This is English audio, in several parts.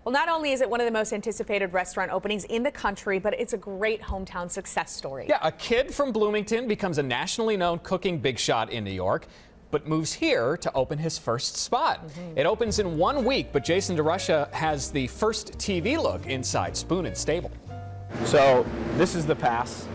Well, not only is it one of the most anticipated restaurant openings in the country, but it's a great hometown success story. Yeah, a kid from Bloomington becomes a nationally known cooking big shot in New York, but moves here to open his first spot. It opens in 1 week, but Jason DeRusha has the first TV look inside Spoon and Stable. So this is the pass.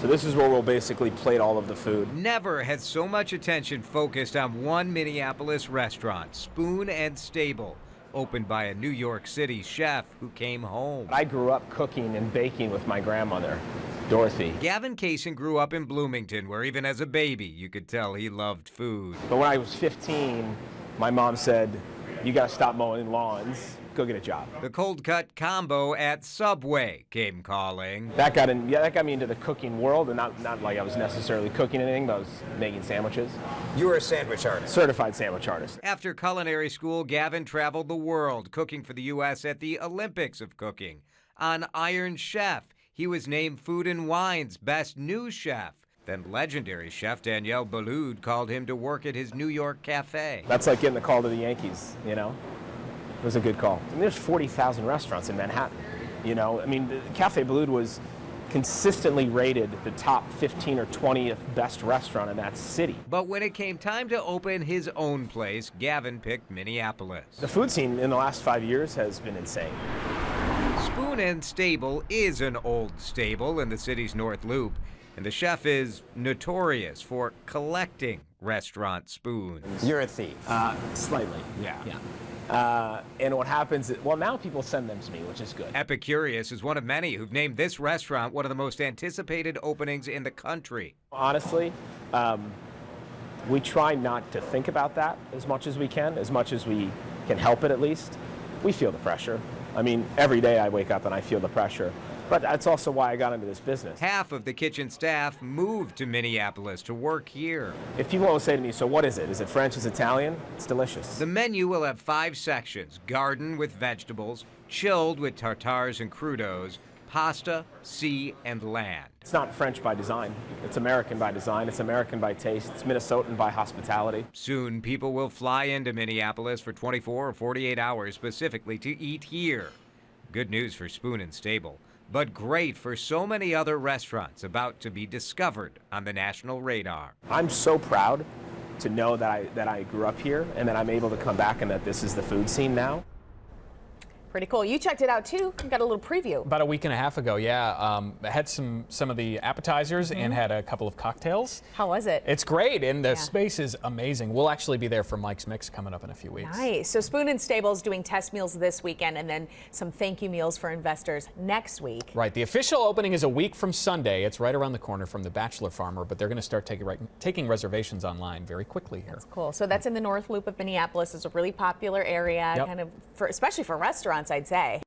So this is where we'll basically plate all of the food. Never has so much attention focused on one Minneapolis restaurant, Spoon and Stable, opened by a New York City chef who came home. I grew up cooking and baking with my grandmother, Dorothy. Gavin Kaysen grew up in Bloomington, where even as a baby, you could tell he loved food. But when I was 15, my mom said, "You gotta stop mowing lawns, go get a job." The cold cut combo at Subway came calling. That got me into the cooking world, and not like I was necessarily cooking anything, but I was making sandwiches. You were a sandwich artist. Certified sandwich artist. After culinary school, Gavin traveled the world, cooking for the U.S. at the Olympics of Cooking. On Iron Chef, he was named Food and Wine's Best New Chef. Then legendary chef Danielle Boulud called him to work at his New York cafe. That's like getting the call to the Yankees, you know? It was a good call. I mean, there's 40,000 restaurants in Manhattan, you know? I mean, Cafe Boulud was consistently rated the top 15 or 20th best restaurant in that city. But when it came time to open his own place, Gavin picked Minneapolis. The food scene in the last 5 years has been insane. Spoon and Stable is an old stable in the city's North Loop, and the chef is notorious for collecting restaurant spoons. You're a thief. Slightly. And what happens is, well, now people send them to me, which is good. Epicurious is one of many who've named this restaurant one of the most anticipated openings in the country. Honestly, we try not to think about that as much as we can help it at least. We feel the pressure. I mean, every day I wake up and I feel the pressure. But that's also why I got into this business. Half of the kitchen staff moved to Minneapolis to work here. If people always say to me, so what is it? Is it French? Is it Italian? It's delicious. The menu will have 5 sections: garden with vegetables, chilled with tartares and crudos, pasta, sea, and land. It's not French by design. It's American by design. It's American by taste. It's Minnesotan by hospitality. Soon, people will fly into Minneapolis for 24 or 48 hours specifically to eat here. Good news for Spoon and Stable, but great for so many other restaurants about to be discovered on the national radar. I'm so proud to know that I grew up here and that I'm able to come back and that this is the food scene now. Pretty cool. You checked it out too. You got a little preview. About a week and a half ago, yeah. I had some of the appetizers and had a couple of cocktails. How was it? It's great, and the space is amazing. We'll actually be there for Mike's Mix coming up in a few weeks. Nice. So Spoon and Stable is doing test meals this weekend and then some thank you meals for investors next week. Right. The official opening is a week from Sunday. It's right around the corner from the Bachelor Farmer, but they're going to start taking reservations online very quickly here. That's cool. So that's in the North Loop of Minneapolis. It's a really popular area, kind of especially for restaurants, I'd say.